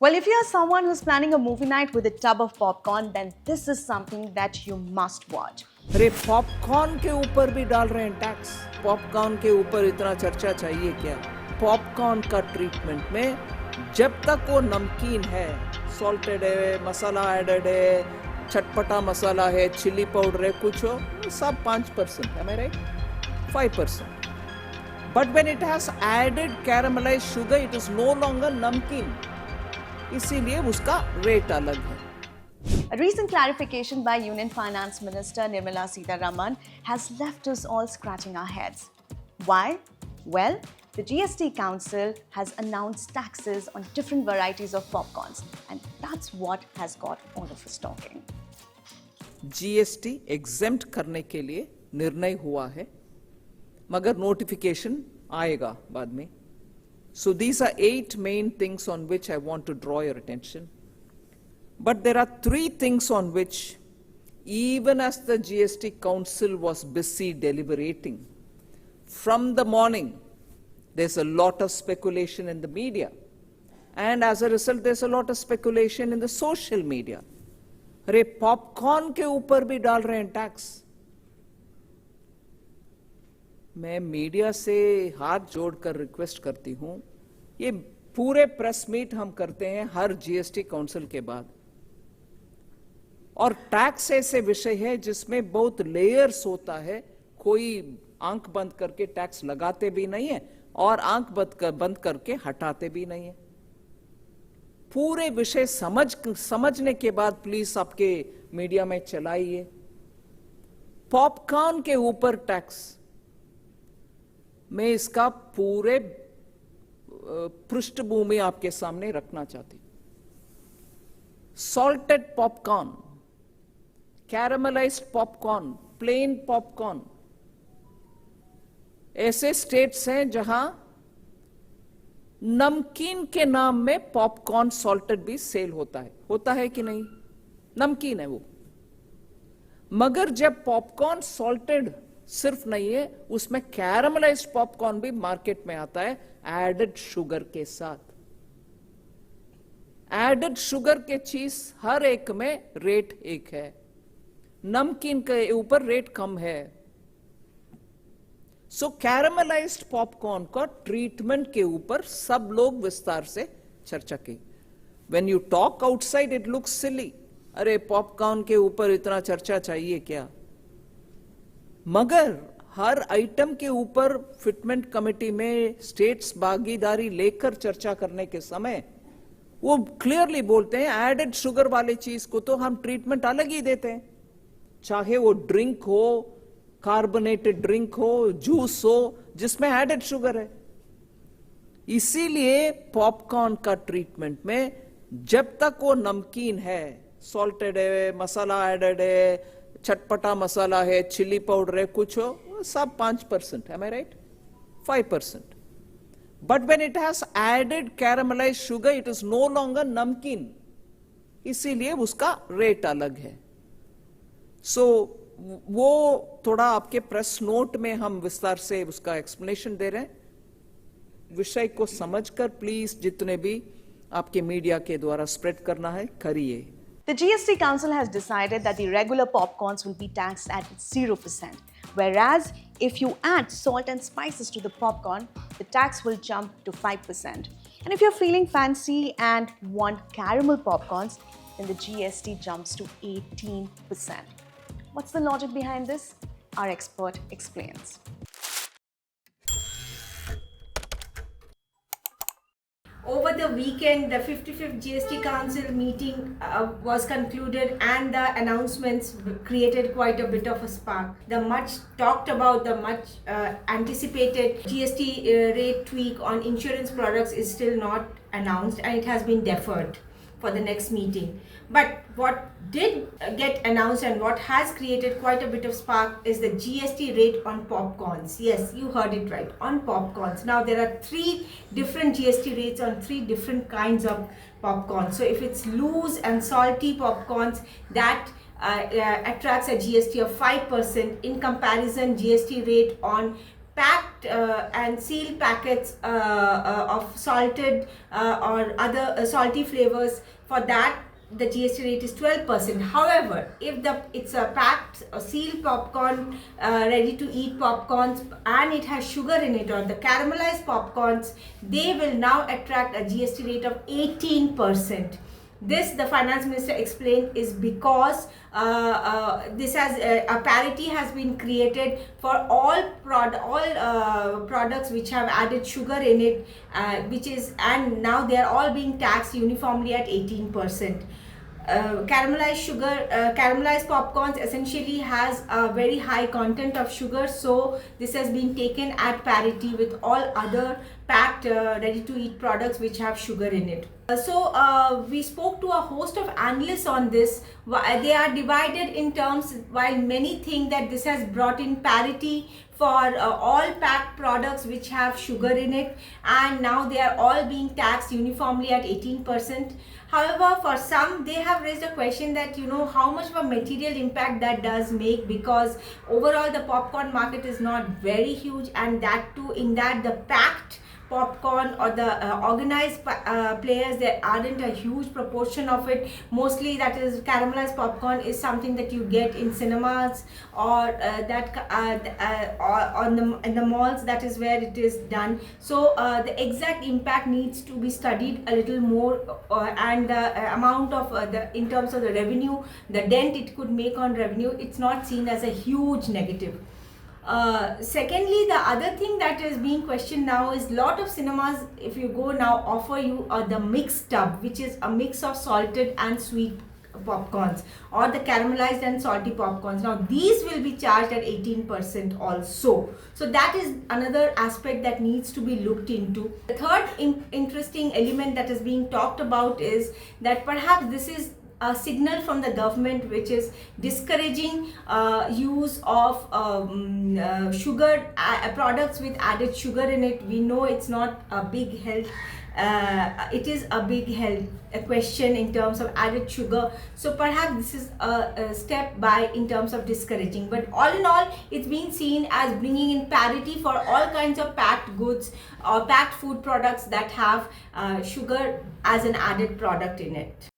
Well, if you are someone who's planning a movie night with a tub of popcorn, then this is something that you must watch. अरे popcorn के ऊपर भी डाल रहे हैं tax. Popcorn के ऊपर इतना चर्चा चाहिए क्या? पॉपकॉर्न का ट्रीटमेंट में जब तक वो नमकीन है, सॉल्टेड है, मसाला एडेड है, चटपटा मसाला है, चिली पाउडर है, कुछ हो, सब 5% है, मैं right? 5%। But when it has added caramelised sugar, it is no longer नमकीन, इसीलिए उसका रेट अलग है। A recent clarification by Union Finance Minister Nirmala Sitharaman has left us all scratching our heads. Why? Well, the GST Council has announced taxes on different varieties of popcorns, and that's what has got all of us talking. GST exempt करने के लिए निर्णय हुआ है, मगर notification आएगा बाद में। So these are 8 main things on which I want to draw your attention. But there are 3 things on which, even as the GST Council was busy deliberating, from the morning, there's a lot of speculation in the media. And as a result, there's a lot of speculation in the social media. अरे popcorn के ऊपर भी डाल रहे हैं tax. मैं media से हाथ जोड़कर रिक्वेस्ट करती हूं, ये पूरे प्रेस मीट हम करते हैं हर जीएसटी काउंसिल के बाद, और टैक्स ऐसे विषय है जिसमें बहुत लेयर्स होता है। कोई आंख बंद करके टैक्स लगाते भी नहीं है और आंख बंद करके हटाते भी नहीं है। पूरे विषय समझने के बाद प्लीज आपके मीडिया में चलाइए। पॉपकॉर्न के ऊपर टैक्स, मैं इसका पूरे पृष्ठभूमि आपके सामने रखना चाहती हूं। Salted popcorn, caramelised popcorn, plain popcorn, ऐसे स्टेट्स हैं जहां नमकीन के नाम में पॉपकॉर्न सॉल्टेड भी सेल होता है कि नहीं? नमकीन है वो, मगर जब पॉपकॉर्न सॉल्टेड सिर्फ नहीं है, उसमें कैरामलाइज्ड पॉपकॉर्न भी मार्केट में आता है एडेड शुगर के साथ। एडेड शुगर के चीज हर एक में रेट एक है, नमकीन के ऊपर रेट कम है। सो कैरामलाइज्ड पॉपकॉर्न का ट्रीटमेंट के ऊपर सब लोग विस्तार से चर्चा की। When you talk outside it looks silly, अरे पॉपकॉर्न के ऊपर इतना चर्चा चाहिए क्या? मगर हर आइटम के ऊपर फिटमेंट कमेटी में स्टेट्स भागीदारी लेकर चर्चा करने के समय वो क्लियरली बोलते हैं एडेड शुगर वाले चीज को तो हम ट्रीटमेंट अलग ही देते हैं, चाहे वो ड्रिंक हो, कार्बोनेटेड ड्रिंक हो, जूस हो, जिसमें एडेड शुगर है। इसीलिए पॉपकॉर्न का ट्रीटमेंट में जब तक वो नमकीन है, सॉल्टेड है, मसाला एडेड है, चटपटा मसाला है, चिली पाउडर है, कुछ हो, सब 5% है, am I right? 5%. But when it has added caramelized sugar, it is no longer नमकीन, इसीलिए उसका रेट अलग है। सो वो थोड़ा आपके प्रेस नोट में हम विस्तार से उसका एक्सप्लेनेशन दे रहे हैं। विषय को समझकर प्लीज जितने भी आपके मीडिया के द्वारा स्प्रेड करना है करिए। The GST Council has decided that the regular popcorns will be taxed at 0%, whereas if you add salt and spices to the popcorn, the tax will jump to 5%. And if you're feeling fancy and want caramel popcorns, then the GST jumps to 18%. What's the logic behind this? Our expert explains. Over the weekend, the 55th GST Council meeting was concluded, and the announcements created quite a bit of a spark. The much talked about, the much anticipated GST rate tweak on insurance products is still not announced, and it has been deferred for the next meeting. But what did get announced and what has created quite a bit of spark is the GST rate on popcorns. Yes, you heard it right, on popcorns. Now there are 3 different GST rates on 3 different kinds of popcorn. So if it's loose and salty popcorns, that attracts a GST of 5%. In comparison, GST rate on packed and sealed packets of salted or other salty flavors, for that the GST rate is 12%. However, if it's a packed or sealed popcorn, ready to eat popcorns, and it has sugar in it, or the caramelized popcorns, they will now attract a GST rate of 18%. This, the finance minister explained, is because this has a parity has been created for all products which have added sugar in it, and now they are all being taxed uniformly at 18%. Caramelized popcorns essentially has a very high content of sugar, so this has been taken at parity with all other packed ready to eat products which have sugar in it. We spoke to a host of analysts on this. They are divided in terms, while many think that this has brought in parity for all packed products which have sugar in it, and now they are all being taxed uniformly at 18%. However, for some, they have raised a question that, how much of a material impact that does make, because overall the popcorn market is not very huge, and that too, in that the packed popcorn or the organized players, there aren't a huge proportion of it. Mostly, that is, caramelized popcorn is something that you get in cinemas or in the malls. That is where it is done. So the exact impact needs to be studied a little more, and the amount of in terms of the revenue, the dent it could make on revenue, it's not seen as a huge negative. Secondly, the other thing that is being questioned now is, lot of cinemas, if you go now, offer you the mixed tub, which is a mix of salted and sweet popcorns, or the caramelized and salty popcorns. Now these will be charged at 18% also. So that is another aspect that needs to be looked into. The third interesting element that is being talked about is that perhaps this is a signal from the government which is discouraging use of sugar products with added sugar in it. We know it's not a big health it is a big health question in terms of added sugar, so perhaps this is a step by in terms of discouraging. But all in all, it's being seen as bringing in parity for all kinds of packed goods or packed food products that have sugar as an added product in it.